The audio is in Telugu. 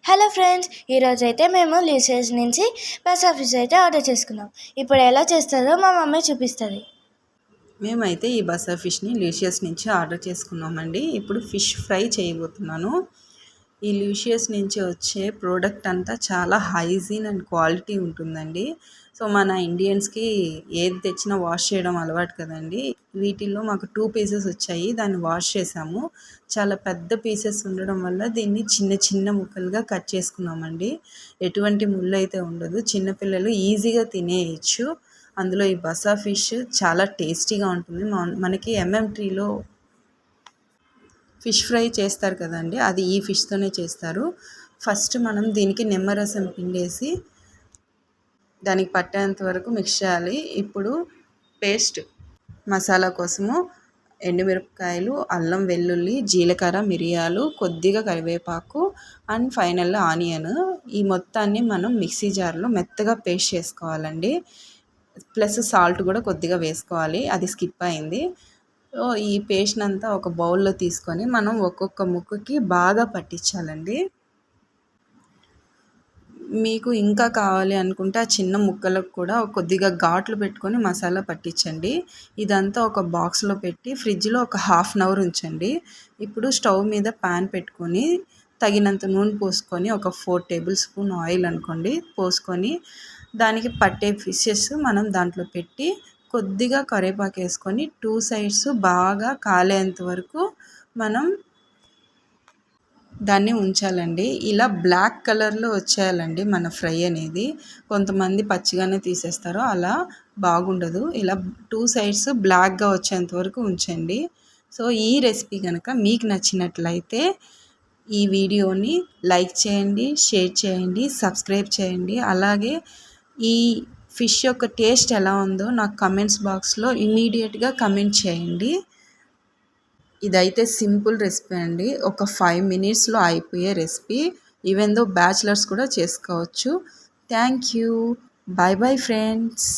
హలో ఫ్రెండ్స్, ఈరోజైతే మేము లీసేజ్ నుంచి బస్ ఆఫీస్ అయితే ఆర్డర్ చేసుకున్నాం. ఇప్పుడు ఎలా చేస్తుందో మా మమ్మీ చూపిస్తుంది. మేమైతే ఈ బసా ఫిష్ని లూషియస్ నుంచి ఆర్డర్ చేసుకున్నామండి. ఇప్పుడు ఫిష్ ఫ్రై చేయబోతున్నాను. ఈ లూషియస్ నుంచి వచ్చే ప్రోడక్ట్ అంతా చాలా హైజీన్ అండ్ క్వాలిటీ ఉంటుందండి. సో మన ఇండియన్స్కి ఏది తెచ్చినా వాష్ చేయడం అలవాటు కదండి. వీటిల్లో మాకు 2 పీసెస్ వచ్చాయి, దాన్ని వాష్ చేసాము. చాలా పెద్ద పీసెస్ ఉండడం వల్ల దీన్ని చిన్న చిన్న ముక్కలుగా కట్ చేసుకున్నామండి. ఎటువంటి ముళ్ళు అయితే ఉండదు, చిన్నపిల్లలు ఈజీగా తినేయచ్చు. అందులో ఈ బసా ఫిష్ చాలా టేస్టీగా ఉంటుంది. మనకి ట్రీలో ఫిష్ ఫ్రై చేస్తారు కదండి, అది ఈ ఫిష్తోనే చేస్తారు. ఫస్ట్ మనం దీనికి నిమ్మరసం పిండేసి దానికి పట్టేంత వరకు మిక్స్ చేయాలి. ఇప్పుడు పేస్ట్ మసాలా కోసము ఎండుమిరపకాయలు, అల్లం వెల్లుల్లి, జీలకర్ర, మిరియాలు, కొద్దిగా కరివేపాకు అండ్ ఫైనల్గా ఆనియన్, ఈ మొత్తాన్ని మనం మిక్సీ జార్లో మెత్తగా పేస్ట్ చేసుకోవాలండి. ప్లస్ సాల్ట్ కూడా కొద్దిగా వేసుకోవాలి, అది స్కిప్ అయింది. సో ఈ పేస్ట్ అంతా ఒక బౌల్లో తీసుకొని మనం ఒక్కొక్క ముక్కకి బాగా పట్టించాలండి. మీకు ఇంకా కావాలి అనుకుంటే ఆ చిన్న ముక్కలకు కూడా కొద్దిగా ఘాట్లు పెట్టుకొని మసాలా పట్టించండి. ఇదంతా ఒక బాక్స్లో పెట్టి ఫ్రిడ్జ్లో ఒక హాఫ్ అన్ అవర్ ఉంచండి. ఇప్పుడు స్టవ్ మీద ప్యాన్ పెట్టుకొని తగినంత నూనె పోసుకొని ఒక 4 టేబుల్ స్పూన్ ఆయిల్ అనుకోండి పోసుకొని దానికి పట్టే ఫిషెస్ మనం దాంట్లో పెట్టి కొద్దిగా కరివేపాకు వేసుకొని 2 సైడ్స్ బాగా కాలేంత వరకు మనం దాన్ని ఉంచాలండి. ఇలా బ్లాక్ కలర్లో వచ్చేయాలండి మన ఫ్రై అనేది. కొంతమంది పచ్చిగానే తీసేస్తారు, అలా బాగుండదు. ఇలా 2 సైడ్స్ బ్లాక్గా వచ్చేంత వరకు ఉంచండి. సో ఈ రెసిపీ కనుక మీకు నచ్చినట్లయితే ఈ వీడియోని లైక్ చేయండి, షేర్ చేయండి, సబ్స్క్రైబ్ చేయండి. అలాగే ఈ ఫిష్ యొక్క టేస్ట్ ఎలా ఉందో నాకు కమెంట్స్ బాక్స్లో ఇమీడియట్గా కమెంట్ చేయండి. ఇదైతే సింపుల్ రెసిపీ అండి, ఒక 5 మినిట్స్లో అయిపోయే రెసిపీ. ఈవెన్ దో బ్యాచిలర్స్ కూడా చేసుకోవచ్చు. Thank you. Bye bye friends.